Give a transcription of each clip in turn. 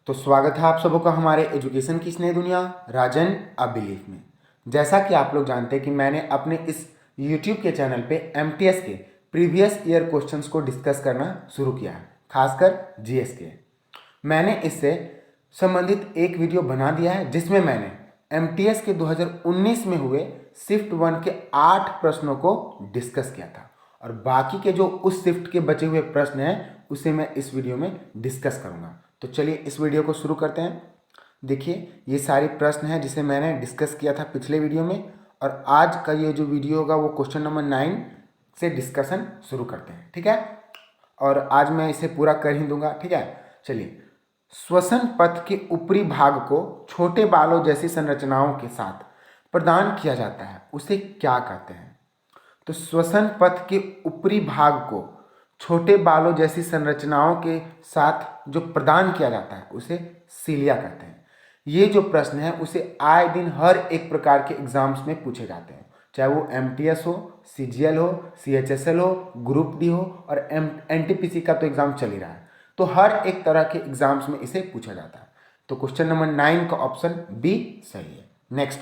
तो स्वागत है आप सबों का हमारे एजुकेशन की स्नेह दुनिया राजन अ बिलीफ में। जैसा कि आप लोग जानते हैं कि मैंने अपने इस YouTube के चैनल पे MTS के प्रीवियस ईयर क्वेश्चंस को डिस्कस करना शुरू किया है, खासकर GS के। मैंने इससे संबंधित एक वीडियो बना दिया है जिसमें मैंने MTS के 2019 में हुए शिफ्ट 1 के 8 प्रश्नों को डिस्कस किया था, और बाकी के जो उस शिफ्ट के बचे हुए प्रश्न हैं उसे मैं इस वीडियो में डिस्कस करूंगा। तो चलिए इस वीडियो को शुरू करते हैं। देखिए, ये सारे प्रश्न हैं जिसे मैंने डिस्कस किया था पिछले वीडियो में, और आज का ये जो वीडियो होगा वो क्वेश्चन नंबर 9 से डिस्कशन शुरू करते हैं, ठीक है। और आज मैं इसे पूरा कर ही दूंगा, ठीक है। चलिए, श्वसन पथ के ऊपरी भाग को छोटे बालों जैसी संरचनाओं के साथ प्रदान किया जाता है, उसे क्या कहते हैं? तो श्वसन पथ के ऊपरी भाग को छोटे बालों जैसी संरचनाओं के साथ जो प्रदान किया जाता है उसे सीलिया कहते हैं। ये जो प्रश्न है उसे आए दिन हर एक प्रकार के एग्जाम्स में पूछे जाते हैं, चाहे वो MTS हो, CGL हो, CHSL हो, ग्रुप डी हो, और NTPC का तो एग्जाम चल ही रहा है। तो हर एक तरह के एग्जाम्स में इसे पूछा जाता है। तो क्वेश्चन नंबर 9 का ऑप्शन बी सही है। नेक्स्ट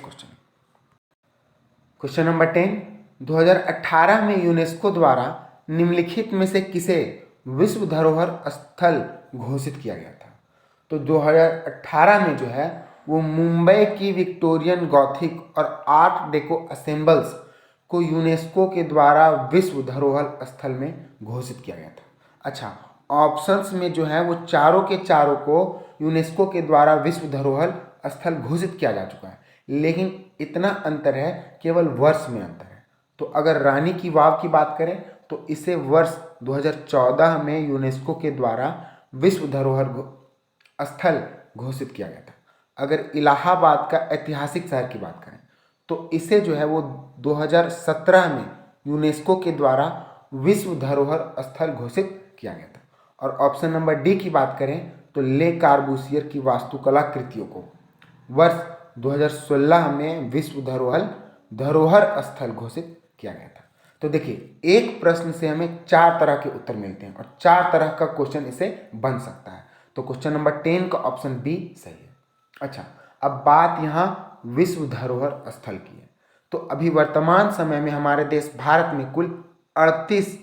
क्वेश्चन नंबर 10, 2018 में यूनेस्को द्वारा निम्नलिखित में से किसे विश्व धरोहर स्थल घोषित किया गया था? तो 2018 में जो है वो मुंबई की विक्टोरियन गॉथिक और आर्ट डेको असेंबल्स को यूनेस्को के द्वारा विश्व धरोहर स्थल में घोषित किया गया था। अच्छा, ऑप्शंस में जो है वो चारों के चारों को यूनेस्को के द्वारा विश्व धरोहर स्थल घोषित किया जा चुका है, लेकिन इतना अंतर है, केवल वर्ष में अंतर है। तो अगर रानी की वाव की बात करें तो इसे वर्ष 2014 में यूनेस्को के द्वारा विश्व धरोहर स्थल घोषित किया गया था। अगर इलाहाबाद का ऐतिहासिक शहर की बात करें तो इसे जो है वो 2017 में यूनेस्को के द्वारा विश्व धरोहर स्थल घोषित किया गया था। और ऑप्शन नंबर डी की बात करें तो ले कार्बूसियर की वास्तुकला कृतियों को वर्ष 2016 में विश्व धरोहर स्थल घोषित किया गया था। तो देखिए, एक प्रश्न से हमें 4 तरह के उत्तर मिलते हैं और 4 तरह का क्वेश्चन इसे बन सकता है। तो क्वेश्चन नंबर 10 का ऑप्शन बी सही है। अच्छा, अब बात यहाँ विश्व धरोहर स्थल की है। तो अभी वर्तमान समय में हमारे देश भारत में कुल 38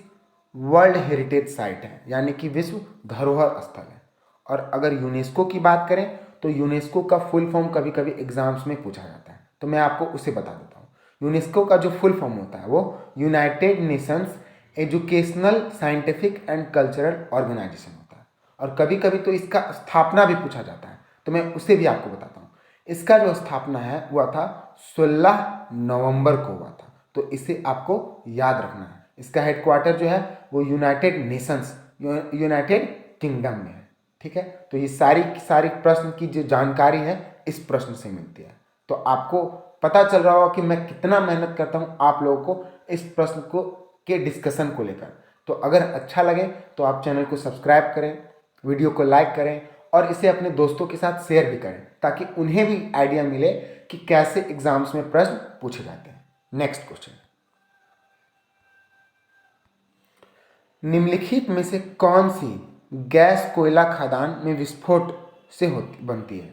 वर्ल्ड हेरिटेज साइट है, यानी कि विश्व धरोहर स्थल है। और अगर यूनेस्को की बात करें तो यूनेस्को का फुल फॉर्म कभी कभी एग्जाम्स में पूछा जाता है, तो मैं आपको उसे बता देता हूँ। यूनेस्को का जो फुल फॉर्म होता है वो United Nations educational, scientific and cultural organisation होता है। और कभी कभी तो इसका स्थापना भी पूछा जाता है, तो मैं उसे भी आपको बताता हूँ। इसका जो स्थापना है हुआ था 16 नवंबर को हुआ था, तो इसे आपको याद रखना है। इसका हेडक्वार्टर जो है वो यूनाइटेड नेशंस, यूनाइटेड किंगडम में है, ठीक है। तो ये सारी प्रश्न की जो जानकारी है इस प्रश्न से मिलती है। तो आपको पता चल रहा होगा कि मैं कितना मेहनत करता हूँ आप लोगों को इस प्रश्न को के डिस्कशन को लेकर। तो अगर अच्छा लगे तो आप चैनल को सब्सक्राइब करें, वीडियो को लाइक करें और इसे अपने दोस्तों के साथ शेयर भी करें, ताकि उन्हें भी आइडिया मिले कि कैसे एग्जाम्स में प्रश्न पूछे जाते हैं। नेक्स्ट क्वेश्चन, निम्नलिखित में से कौन सी गैस कोयला खदान में विस्फोट से बनती है?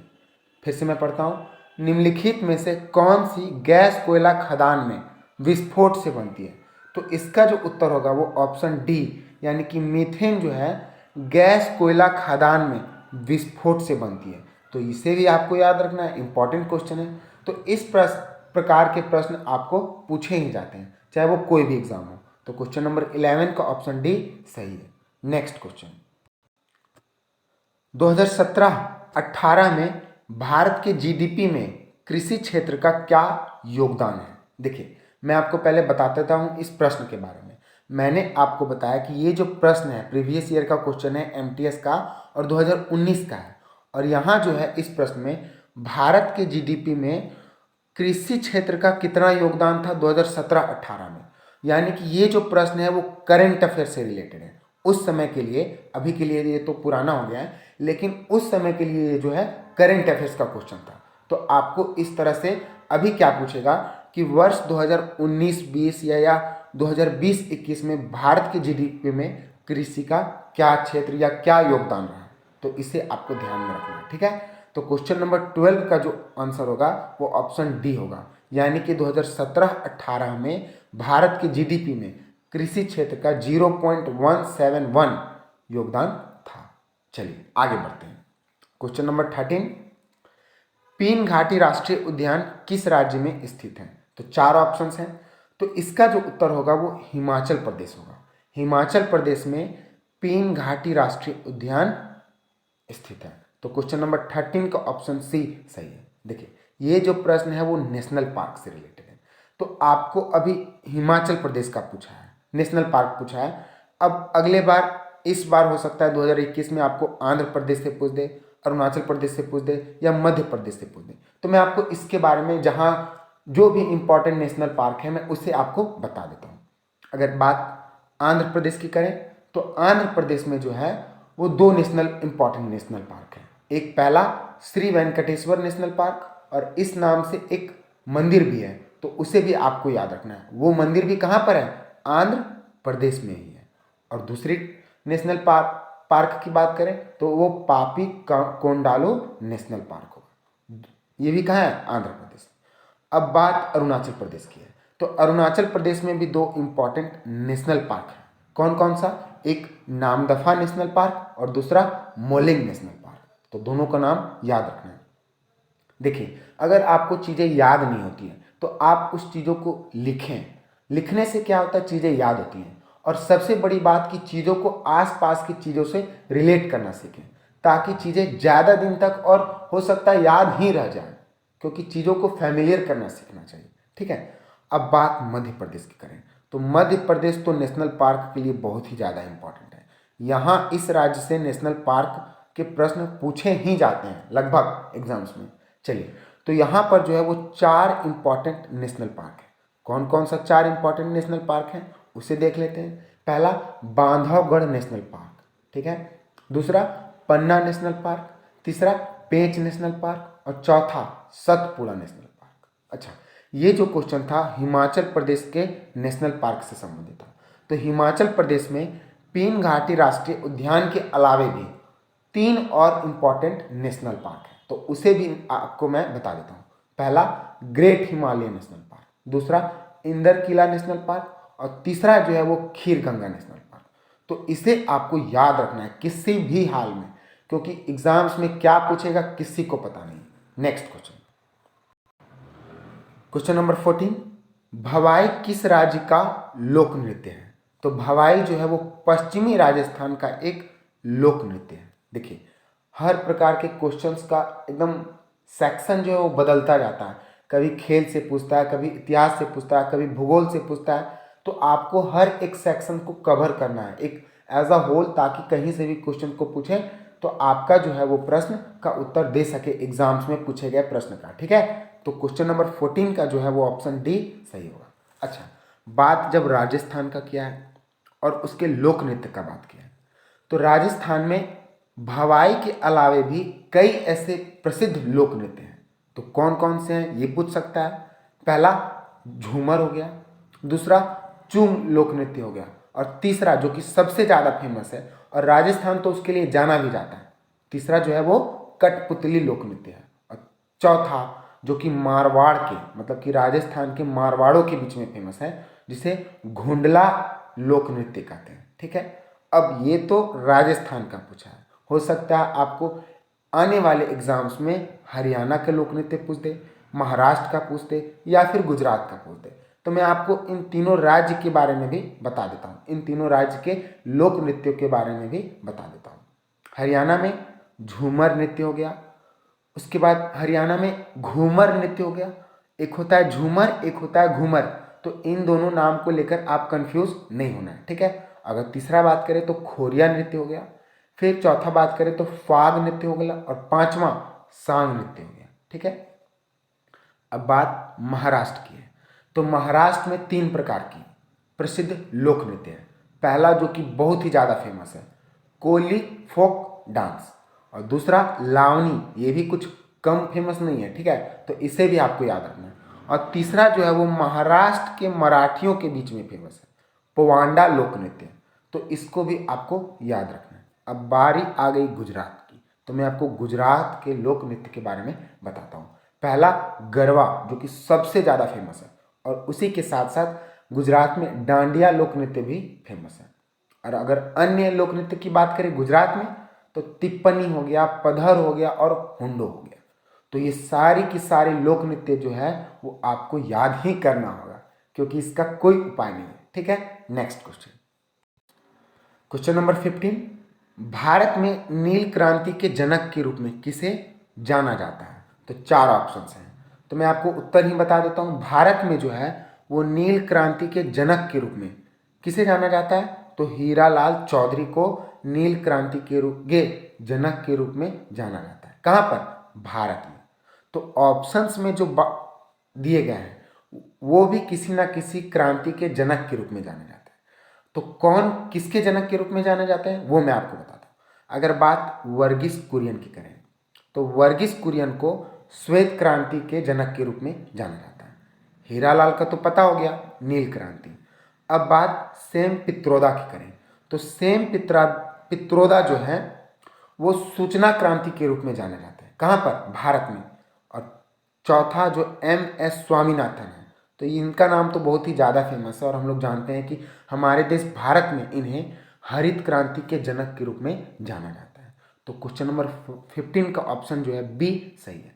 फिर से मैं पढ़ता हूँ, निम्नलिखित में से कौन सी गैस कोयला खदान में विस्फोट से बनती है? तो इसका जो उत्तर होगा वो ऑप्शन डी, यानी कि मीथेन जो है गैस कोयला खदान में विस्फोट से बनती है। तो इसे भी आपको याद रखना है, इंपॉर्टेंट क्वेश्चन है। तो इस प्रकार के प्रश्न आपको पूछे ही जाते हैं, चाहे वो कोई भी एग्जाम हो। तो क्वेश्चन नंबर 11 का ऑप्शन डी सही है। नेक्स्ट क्वेश्चन, 2017-18 में भारत के GDP में कृषि क्षेत्र का क्या योगदान है? देखिए, मैं आपको पहले बता देता हूँ इस प्रश्न के बारे में। मैंने आपको बताया कि ये जो प्रश्न है प्रीवियस ईयर का क्वेश्चन है, MTS का, और 2019 का है। और यहाँ जो है इस प्रश्न में भारत के GDP में कृषि क्षेत्र का कितना योगदान था 2017-18 में, यानी कि ये जो प्रश्न है वो करंट अफेयर से रिलेटेड है। उस समय के लिए, अभी के लिए ये तो पुराना हो गया है, लेकिन उस समय के लिए ये जो है करंट अफेयर्स का क्वेश्चन था। तो आपको इस तरह से अभी क्या पूछेगा कि वर्ष 2019-20 या 2020-21 में भारत के GDP में कृषि का क्या क्षेत्र या क्या योगदान रहा। तो इसे आपको ध्यान में रखना है, ठीक है। तो क्वेश्चन नंबर 12 का जो आंसर होगा वो ऑप्शन डी होगा, यानी कि 2017-18 में भारत के जीडीपी में कृषि क्षेत्र का 0.171 योगदान था। चलिए आगे बढ़ते हैं। क्वेश्चन नंबर 13, पीन घाटी राष्ट्रीय उद्यान किस राज्य में स्थित है? तो 4 ऑप्शंस हैं, तो इसका जो उत्तर होगा वो हिमाचल प्रदेश होगा। हिमाचल प्रदेश में पीन घाटी राष्ट्रीय उद्यान स्थित है। तो क्वेश्चन नंबर 13 का ऑप्शन सी सही है। देखिए ये जो प्रश्न है वो नेशनल पार्क से रिलेटेड है, तो आपको अभी हिमाचल प्रदेश का पूछा है, नेशनल पार्क पूछा है। अब अगले बार, इस बार हो सकता है 2021 में आपको आंध्र प्रदेश से पूछ दे, अरुणाचल प्रदेश से पूछ दे या मध्य प्रदेश से पूछ दे, तो मैं आपको इसके बारे में जहाँ जो भी इंपॉर्टेंट नेशनल पार्क है मैं उसे आपको बता देता हूँ। अगर बात आंध्र प्रदेश की करें तो आंध्र प्रदेश में जो है वो 2 इंपॉर्टेंट नेशनल पार्क है। एक पहला श्री वेंकटेश्वर नेशनल पार्क, और इस नाम से एक मंदिर भी है, तो उसे भी आपको याद रखना है। वो मंदिर भी कहाँ पर है? आंध्र प्रदेश में ही है। और दूसरी नेशनल पार्क की बात करें तो वो पापी कोंडालो नेशनल पार्क होगा, ये भी कहाँ है? आंध्र प्रदेश। अब बात अरुणाचल प्रदेश की है, तो अरुणाचल प्रदेश में भी 2 इंपॉर्टेंट नेशनल पार्क है। कौन कौन सा? एक नामदफा नेशनल पार्क और दूसरा मोलिंग नेशनल पार्क। तो दोनों का नाम याद रखना है। देखिए अगर आपको चीज़ें याद नहीं होती हैं तो आप उस चीज़ों को लिखें, लिखने से क्या होता है, चीज़ें याद होती हैं। और सबसे बड़ी बात कि चीज़ों को आसपास की चीज़ों से रिलेट करना सीखें, ताकि चीज़ें ज़्यादा दिन तक और हो सकता है याद ही रह जाए, क्योंकि चीज़ों को फैमिलियर करना सीखना चाहिए, ठीक है। अब बात मध्य प्रदेश की करें तो मध्य प्रदेश तो नेशनल पार्क के लिए बहुत ही ज़्यादा इंपॉर्टेंट है। यहाँ इस राज्य से नेशनल पार्क के प्रश्न पूछे ही जाते हैं लगभग एग्जाम्स में। चलिए तो यहाँ पर जो है वो 4 इंपॉर्टेंट नेशनल पार्क है। कौन कौन सा 4 इंपॉर्टेंट नेशनल पार्क है उसे देख लेते हैं। पहला बांधवगढ़ नेशनल पार्क, ठीक है। दूसरा पन्ना नेशनल पार्क, तीसरा पेंच नेशनल पार्क और चौथा सतपुड़ा नेशनल पार्क। अच्छा, ये जो क्वेश्चन था हिमाचल प्रदेश के नेशनल पार्क से संबंधित था। तो हिमाचल प्रदेश में पीन घाटी राष्ट्रीय उद्यान के अलावे भी 3 और इंपॉर्टेंट नेशनल पार्क है, तो उसे भी आपको मैं बता देता हूँ। पहला ग्रेट हिमालय नेशनल पार्क, दूसरा इंदरकिला नेशनल पार्क और तीसरा जो है वो खीर गंगा नेशनल पार्क। तो इसे आपको याद रखना है किसी भी हाल में, क्योंकि एग्जाम्स में क्या पूछेगा किसी को पता नहीं। नेक्स्ट क्वेश्चन, क्वेश्चन नंबर 14, भवाई किस राज्य का लोक नृत्य है? तो भवाई जो है वो पश्चिमी राजस्थान का एक लोक नृत्य है। देखिए हर प्रकार के क्वेश्चंस का एकदम सेक्शन जो है वो बदलता जाता है, कभी खेल से पूछता है, कभी इतिहास से पूछता है, कभी भूगोल से पूछता है। तो आपको हर एक सेक्शन को कवर करना है एक एज अ होल, ताकि कहीं से भी क्वेश्चन को पूछे तो आपका जो है वो प्रश्न का उत्तर दे सके एग्जाम्स में पूछे गए प्रश्न का, ठीक है। तो क्वेश्चन नंबर 14 का जो है वो ऑप्शन डी सही होगा। अच्छा, बात जब राजस्थान का किया है और उसके लोक नृत्य का बात किया है, तो राजस्थान में भवाई के अलावे भी कई ऐसे प्रसिद्ध लोक नृत्य हैं। तो कौन कौन से हैं ये पूछ सकता है। पहला झूमर हो गया, दूसरा चूम लोक नृत्य हो गया, और तीसरा जो कि सबसे ज़्यादा फेमस है और राजस्थान तो उसके लिए जाना भी जाता है, तीसरा जो है वो कठपुतली लोक नृत्य है। और चौथा जो कि मारवाड़ के मतलब कि राजस्थान के मारवाड़ों के बीच में फेमस है, जिसे घुंडला लोक नृत्य कहते हैं, ठीक है। अब ये तो राजस्थान का पूछा है, हो सकता है आपको आने वाले एग्जाम्स में हरियाणा के लोक नृत्य पूछ दे, महाराष्ट्र का पूछ दे या फिर गुजरात का पूछ दे। तो मैं आपको इन तीनों राज्य के बारे में भी बता देता हूँ, इन तीनों राज्य के लोक नृत्यों के बारे में भी बता देता हूँ। हरियाणा में झूमर नृत्य हो गया, उसके बाद हरियाणा में घूमर नृत्य हो गया, एक होता है झूमर एक होता है घूमर। तो इन दोनों नाम को लेकर आप कंफ्यूज नहीं होना है, ठीक है। अगर तीसरा बात करें तो खोरिया नृत्य हो गया, फिर चौथा बात करें तो फाग नृत्य हो गया और पांचवा सांग नृत्य हो गया, ठीक है। अब बात महाराष्ट्र की है, तो महाराष्ट्र में 3 प्रकार की प्रसिद्ध लोक नृत्य है। पहला जो कि बहुत ही ज़्यादा फेमस है कोली फोक डांस, और दूसरा लावनी, ये भी कुछ कम फेमस नहीं है, ठीक है, तो इसे भी आपको याद रखना है। और तीसरा जो है वो महाराष्ट्र के मराठियों के बीच में फेमस है पोवांडा लोक नृत्य, तो इसको भी आपको याद रखना है। अब बारी आ गई गुजरात की, तो मैं आपको गुजरात के लोक नृत्य के बारे में बताता हूँ। पहला गरबा, जो कि सबसे ज़्यादा फेमस है, और उसी के साथ साथ गुजरात में डांडिया लोक नृत्य भी फेमस है। और अगर अन्य लोक नृत्य की बात करें गुजरात में, तो तिप्पनी हो गया, पधर हो गया और हुंडो हो गया। तो ये सारी की सारी लोक नृत्य जो है वो आपको याद ही करना होगा, क्योंकि इसका कोई उपाय नहीं है। ठीक है, next question. Question number 15, Bharat में नील क्रांति के जनक के रूप में किसे जाना जाता है? तो 4 ऑप्शंस हैं, तो मैं आपको उत्तर ही बता देता हूँ। भारत में जो है वो नील क्रांति के जनक के रूप में किसे जाना जाता है? तो हीरालाल चौधरी को नील क्रांति के जनक के रूप में जाना जाता है। कहाँ पर? भारत में। तो ऑप्शंस में जो दिए गए हैं वो भी किसी ना किसी क्रांति के जनक के रूप में जाना जाता है। तो कौन किसके जनक के रूप में जाना जाता है वो मैं आपको बताता हूँ। अगर बात वर्गीस कुरियन की करें, तो वर्गीस कुरियन को श्वेत क्रांति के जनक के रूप में जाना जाता है। हीरालाल का तो पता हो गया, नील क्रांति। अब बात सेम पित्रोदा की करें, तो सेम पित्रोदा जो है वो सूचना क्रांति के रूप में जाना जाता है। कहाँ पर? भारत में। और चौथा जो MS स्वामीनाथन है, तो इनका नाम तो बहुत ही ज़्यादा फेमस है और हम लोग जानते हैं कि हमारे देश भारत में इन्हें हरित क्रांति के जनक के रूप में जाना जाता है। तो क्वेश्चन नंबर 15 का ऑप्शन जो है बी सही है।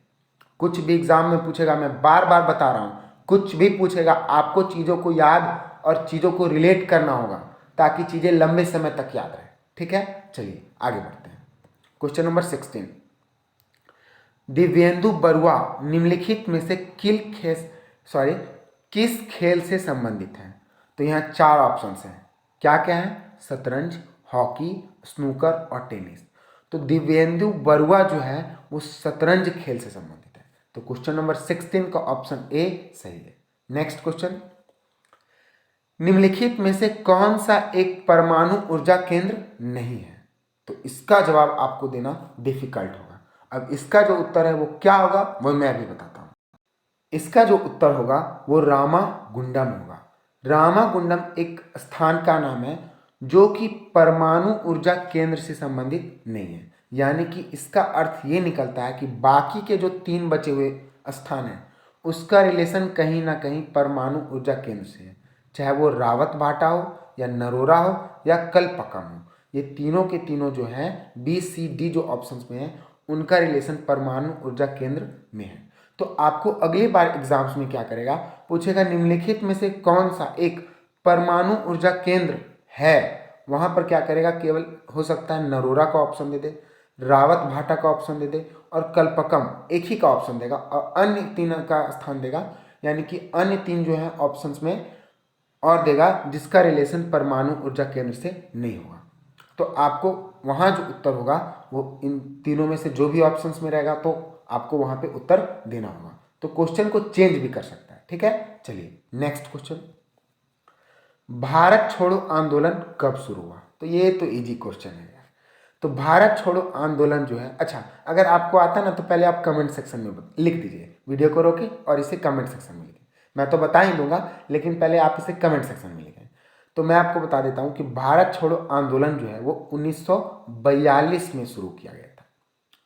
कुछ भी एग्जाम में पूछेगा, मैं बार बार बता रहा हूँ, कुछ भी पूछेगा आपको चीज़ों को याद और चीज़ों को रिलेट करना होगा ताकि चीज़ें लंबे समय तक याद रहे। ठीक है, चलिए आगे बढ़ते हैं। क्वेश्चन नंबर 16, दिव्येंदु बरुआ निम्नलिखित में से किस खेल से संबंधित है? तो यहाँ 4 ऑप्शंस हैं। क्या क्या है? शतरंज, हॉकी, स्नूकर और टेनिस। तो दिव्येंदु बरुआ जो है वो शतरंज खेल से संबंधित है। तो क्वेश्चन नंबर 16 का ऑप्शन ए सही है। नेक्स्ट क्वेश्चन, निम्नलिखित में से कौन सा एक परमाणु ऊर्जा केंद्र नहीं है? तो इसका जवाब आपको देना डिफिकल्ट होगा। अब इसका जो उत्तर है वो क्या होगा वो मैं अभी बताता हूँ। इसका जो उत्तर होगा वो रामागुंडम होगा। रामागुंडम एक स्थान का नाम है जो कि परमाणु ऊर्जा केंद्र से संबंधित नहीं है। यानी कि इसका अर्थ ये निकलता है कि बाकी के जो 3 बचे हुए स्थान हैं उसका रिलेशन कहीं ना कहीं परमाणु ऊर्जा केंद्र से है, चाहे वो रावत भाटा हो या नरोरा हो या कलपक्कम हो। ये तीनों के तीनों जो हैं BCD जो ऑप्शंस में हैं उनका रिलेशन परमाणु ऊर्जा केंद्र में है। तो आपको अगली बार एग्जाम्स में क्या करेगा, पूछेगा निम्नलिखित में से कौन सा एक परमाणु ऊर्जा केंद्र है। वहां पर क्या करेगा, केवल हो सकता है नरोरा का ऑप्शन दे दे, रावत भाटा का ऑप्शन दे दे और कलपक्कम एक ही का ऑप्शन देगा और अन्य 3 का स्थान देगा। यानी कि अन्य 3 जो है ऑप्शंस में और देगा जिसका रिलेशन परमाणु ऊर्जा केंद्र से नहीं होगा। तो आपको वहाँ जो उत्तर होगा वो इन तीनों में से जो भी ऑप्शंस में रहेगा तो आपको वहाँ पे उत्तर देना होगा। तो क्वेश्चन को चेंज भी कर सकता है। ठीक है, चलिए नेक्स्ट क्वेश्चन, भारत छोड़ो आंदोलन कब शुरू हुआ? तो ये तो इजी क्वेश्चन है यार। तो भारत छोड़ो आंदोलन जो है, अच्छा अगर आपको आता ना तो पहले आप कमेंट सेक्शन में लिख दीजिए, वीडियो को रोके और इसे कमेंट सेक्शन में लिखें। मैं तो बता ही दूंगा लेकिन पहले आप इसे कमेंट सेक्शन में लिखें। तो मैं आपको बता देता हूँ कि भारत छोड़ो आंदोलन जो है वो 1942 में शुरू किया गया था।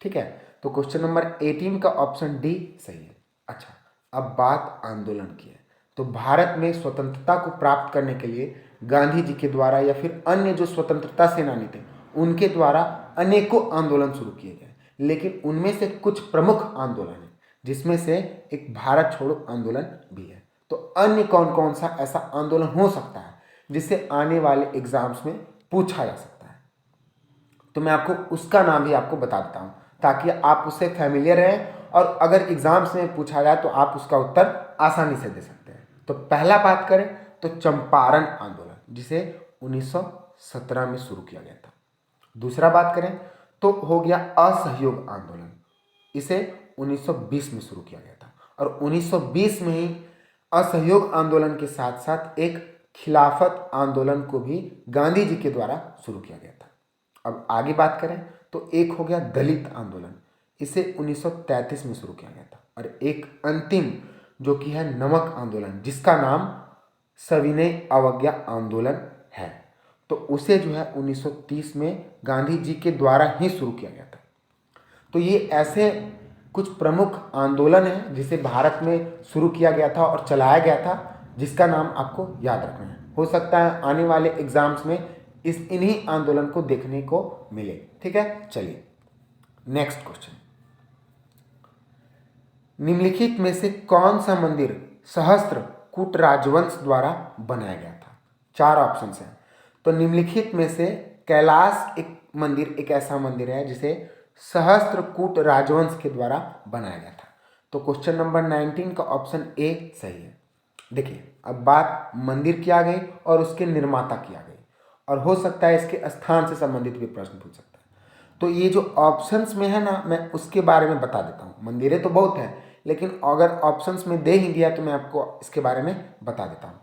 ठीक है, तो क्वेश्चन नंबर 18 का ऑप्शन डी सही है। अच्छा, अब बात आंदोलन की है। तो भारत में स्वतंत्रता को प्राप्त करने के लिए गांधी जी के द्वारा या फिर अन्य जो स्वतंत्रता सेनानी थे उनके द्वारा अनेकों आंदोलन शुरू किए गए, लेकिन उनमें से कुछ प्रमुख आंदोलन हैं जिसमें से एक भारत छोड़ो आंदोलन भी है। तो अन्य कौन कौन सा ऐसा आंदोलन हो सकता है जिसे आने वाले एग्जाम्स में पूछा जा सकता है? तो मैं आपको उसका नाम भी आपको बता देता हूँ ताकि आप उससे फैमिलियर रहें और अगर एग्जाम्स में पूछा जाए तो आप उसका उत्तर आसानी से दे सकते हैं। तो पहला बात करें तो चंपारण आंदोलन, जिसे 1917 में शुरू किया गया था। दूसरा बात करें तो हो गया असहयोग आंदोलन, इसे 1920 में शुरू किया गया था और 1920 में ही असहयोग आंदोलन के साथ साथ एक खिलाफत आंदोलन को भी गांधी जी के द्वारा शुरू किया गया था। अब आगे बात करें तो एक हो गया दलित आंदोलन, इसे 1933 में शुरू किया गया था और एक अंतिम जो कि है नमक आंदोलन जिसका नाम सविनय अवज्ञा आंदोलन है। तो उसे जो है 1930 में गांधी जी के द्वारा ही शुरू किया गया था। तो ये ऐसे कुछ प्रमुख आंदोलन हैं जिसे भारत में शुरू किया गया था और चलाया गया था, जिसका नाम आपको याद रखना है। हो सकता है आने वाले एग्जाम्स में इन्हीं आंदोलन को देखने को मिले। ठीक है, चलिए नेक्स्ट क्वेश्चन। निम्नलिखित में से कौन सा मंदिर सहस्त्रकूट राजवंश द्वारा बनाया गया था? 4 ऑप्शंस हैं। तो निम्नलिखित में से कैलाश एक ऐसा मंदिर है जिसे सहस्त्रकूट राजवंश के द्वारा बनाया गया था। तो क्वेश्चन नंबर 19 का ऑप्शन ए सही है। देखिए, अब बात मंदिर की आ गई और उसके निर्माता की आ गई, और हो सकता है इसके स्थान से संबंधित भी प्रश्न पूछ सकता है। तो ये जो ऑप्शंस में है ना, मैं उसके बारे में बता देता हूँ। मंदिरें तो बहुत हैं, लेकिन अगर ऑप्शंस में दे ही दिया तो मैं आपको इसके बारे में बता देता हूँ।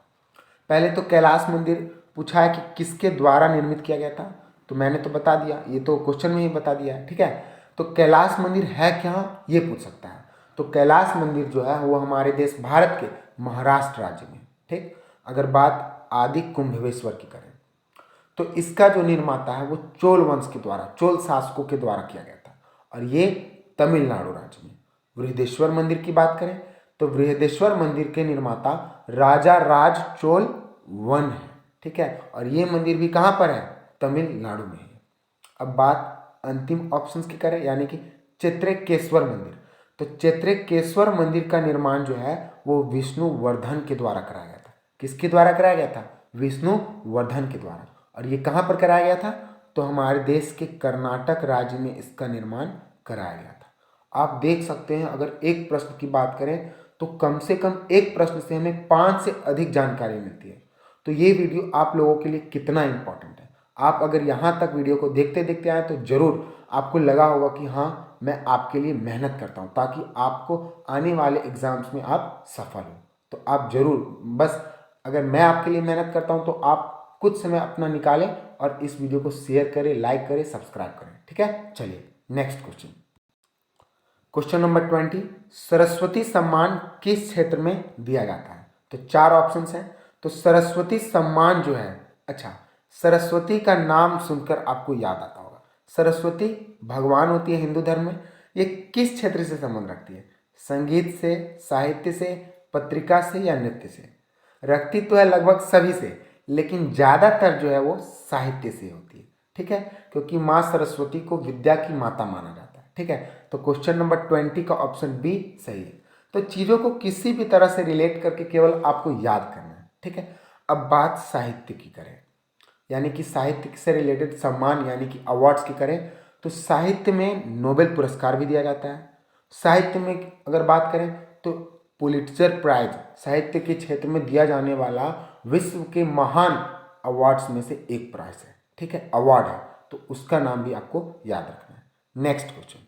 पहले तो कैलाश मंदिर पूछा है कि किसके द्वारा निर्मित किया गया था, तो मैंने तो बता दिया, ये तो क्वेश्चन में ही बता दिया है। ठीक है, तो कैलाश मंदिर है क्या, ये पूछ सकता है। तो कैलाश मंदिर जो है वो हमारे देश भारत के महाराष्ट्र राज्य में। ठीक, अगर बात आदि कुंभेश्वर की करें तो इसका जो निर्माता है वो चोल वंश के द्वारा, चोल शासकों के द्वारा किया गया था, और ये तमिलनाडु राज्य में। बृहदेश्वर मंदिर की बात करें तो बृहदेश्वर मंदिर के निर्माता राजा राज चोल वन है। ठीक है, और ये मंदिर भी कहाँ पर है? तमिलनाडु में है। अब बात अंतिम ऑप्शंस की करें, यानी कि चित्रेकेश्वर मंदिर। तो चित्रेकेश्वर मंदिर का निर्माण जो है वो विष्णुवर्धन के द्वारा कराया गया था। किसके द्वारा कराया गया था? विष्णुवर्धन के द्वारा। और ये कहाँ पर कराया गया था? तो हमारे देश के कर्नाटक राज्य में इसका निर्माण कराया गया था। आप देख सकते हैं, अगर एक प्रश्न की बात करें तो कम से कम एक प्रश्न से हमें 5 से अधिक जानकारी मिलती है। तो ये वीडियो आप लोगों के लिए कितना इंपॉर्टेंट है। आप अगर यहाँ तक वीडियो को देखते देखते आए तो ज़रूर आपको लगा होगा कि हाँ, मैं आपके लिए मेहनत करता हूँ ताकि आपको आने वाले एग्जाम्स में आप सफल हो। तो आप ज़रूर, बस अगर मैं आपके लिए मेहनत करता हूँ तो आप कुछ समय अपना निकालें और इस वीडियो को शेयर करें, लाइक करें, सब्सक्राइब करें। ठीक है, चलिए next question. Question number 20, Saraswati सम्मान किस क्षेत्र में दिया जाता है? तो 4 ऑप्शंस हैं। तो सरस्वती सम्मान जो है, अच्छा, सरस्वती का नाम सुनकर आपको याद आता होगा। सरस्वती भगवान होती है हिंदू धर्म में। ये किस क्षेत्र से संबंध रखती है? संगीत से, साहित्य से, पत्रिका से या नृत्य से? रखती तो है लगभग सभी से, लेकिन ज़्यादातर जो है वो साहित्य से होती है। ठीक है, क्योंकि माँ सरस्वती को विद्या की माता माना जाता है। ठीक है, तो क्वेश्चन नंबर 20 का ऑप्शन बी सही है। तो चीज़ों को किसी भी तरह से रिलेट करके केवल आपको याद करना है। ठीक है, अब बात साहित्य की करें, यानी कि साहित्य से रिलेटेड सम्मान यानी कि अवार्ड्स की करें, तो साहित्य में नोबेल पुरस्कार भी दिया जाता है। साहित्य में अगर बात करें तो पुलिट्जर प्राइज साहित्य के क्षेत्र में दिया जाने वाला विश्व के महान अवार्ड्स में से एक प्राइज है। ठीक है, अवार्ड है, तो उसका नाम भी आपको याद रखना है। नेक्स्ट क्वेश्चन,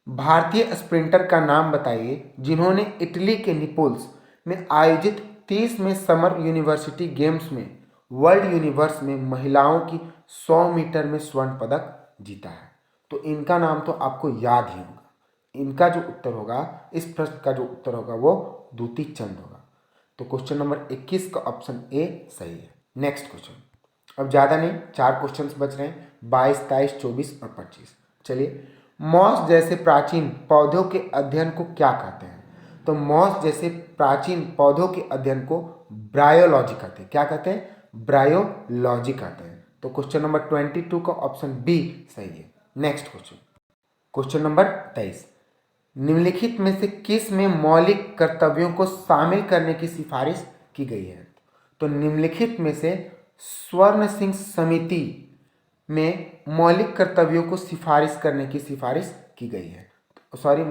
भारतीय स्प्रिंटर का नाम बताइए जिन्होंने इटली के निपोल्स में आयोजित 30 में समर यूनिवर्सिटी गेम्स में वर्ल्ड यूनिवर्स में महिलाओं की 100 मीटर में स्वर्ण पदक जीता है। तो इनका नाम तो आपको याद ही होगा। इनका जो उत्तर होगा, इस प्रश्न का जो उत्तर होगा वो दूती चंद होगा। तो क्वेश्चन नंबर 21 का ऑप्शन ए सही है। नेक्स्ट क्वेश्चन, अब ज़्यादा नहीं, 4 क्वेश्चंस बच रहे हैं, 22, 23, 24 और 25। चलिए, मॉस जैसे प्राचीन पौधों के अध्ययन को क्या कहते हैं? तो मॉस जैसे प्राचीन पौधों के अध्ययन को ब्रायोलॉजी कहते हैं। क्या कहते हैं? ब्रायोलॉजी कहते हैं। तो क्वेश्चन नंबर 22 का ऑप्शन बी सही है। नेक्स्ट क्वेश्चन, क्वेश्चन नंबर 23, निम्नलिखित में से किस में मौलिक कर्तव्यों को शामिल करने की सिफारिश की गई है? तो निम्नलिखित में से स्वर्ण सिंह समिति में मौलिक कर्तव्यों को सिफारिश करने की सिफारिश की गई है,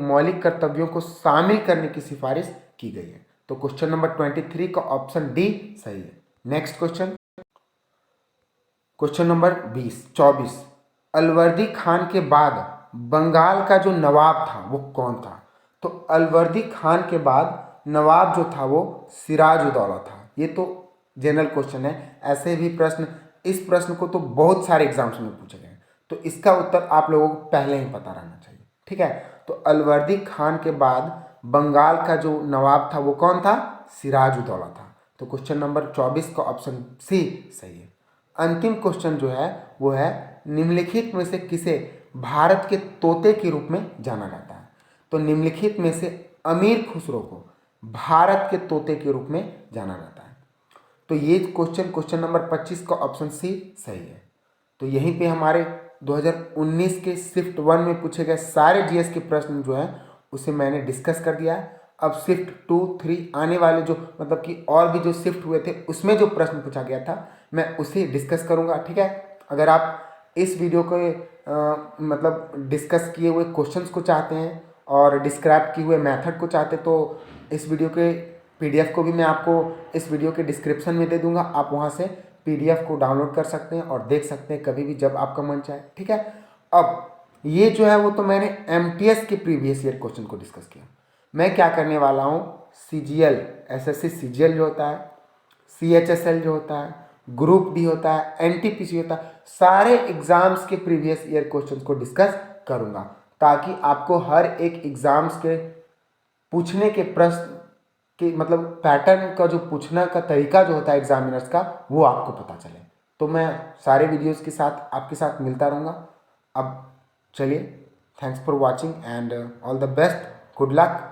मौलिक कर्तव्यों को शामिल करने की सिफारिश की गई है। तो क्वेश्चन नंबर 23 का ऑप्शन डी सही है। Next question, question number 24, Alivardi Khan के बाद बंगाल का जो नवाब था वो कौन था? तो अलवर्दी खान के बाद नवाब जो था वो सिराजुद्दौला था। ये तो जनरल क्वेश्चन है, ऐसे भी प्रश्न, इस प्रश्न को तो बहुत सारे एग्जाम्स में पूछे गए, तो इसका उत्तर आप लोगों को पहले ही पता रहना चाहिए। ठीक है, तो अलवर्दी खान के बाद बंगाल का जो नवाब था वो कौन था? सिराजुद्दौला था। तो क्वेश्चन नंबर 24 का ऑप्शन सी सही है। अंतिम क्वेश्चन जो है वो है, निम्नलिखित में से किसे भारत के तोते के रूप में जाना जाता है? तो निम्नलिखित में से अमीर खुसरो को भारत के तोते के रूप में जाना जाता है? तो ये क्वेश्चन नंबर 25 का ऑप्शन सी सही है। तो यहीं पे हमारे 2019 के शिफ्ट 1 में पूछे गए सारे जीएस के प्रश्न जो है उसे मैंने डिस्कस कर दिया है। अब शिफ्ट 2, 3 आने वाले जो मतलब कि और भी जो शिफ्ट हुए थे उसमें जो प्रश्न पूछा गया था मैं उसे डिस्कस करूंगा, ठीक है। अगर आप इस वीडियो के मतलब डिस्कस किए हुए क्वेश्चंस को चाहते हैं और डिस्क्राइब किए हुए मेथड को चाहते हैं तो इस वीडियो के पीडीएफ को भी मैं आपको इस वीडियो के डिस्क्रिप्शन में दे दूंगा। आप वहाँ से पीडीएफ को डाउनलोड कर सकते हैं और देख सकते हैं कभी भी जब आपका मन चाहे, ठीक है। अब ये जो है वो तो मैंने एमटीएस के प्रीवियस ईयर क्वेश्चन को डिस्कस किया। मैं क्या करने वाला हूँ, सीजीएल, एसएससी सीजीएल जो होता है, सीएचएसएल जो होता है, ग्रुप डी होता है, एनटीपीसी होता है, सारे एग्जाम्स के प्रीवियस ईयर क्वेश्चन को डिस्कस करूँगा ताकि आपको हर एक एग्जाम्स के पूछने के प्रश्न कि मतलब पैटर्न का जो पूछना का तरीका जो होता है एग्जामिनर्स का वो आपको पता चले। तो मैं सारे वीडियोस के साथ आपके साथ मिलता रहूँगा। अब चलिए, thanks for watching and all the best, good luck.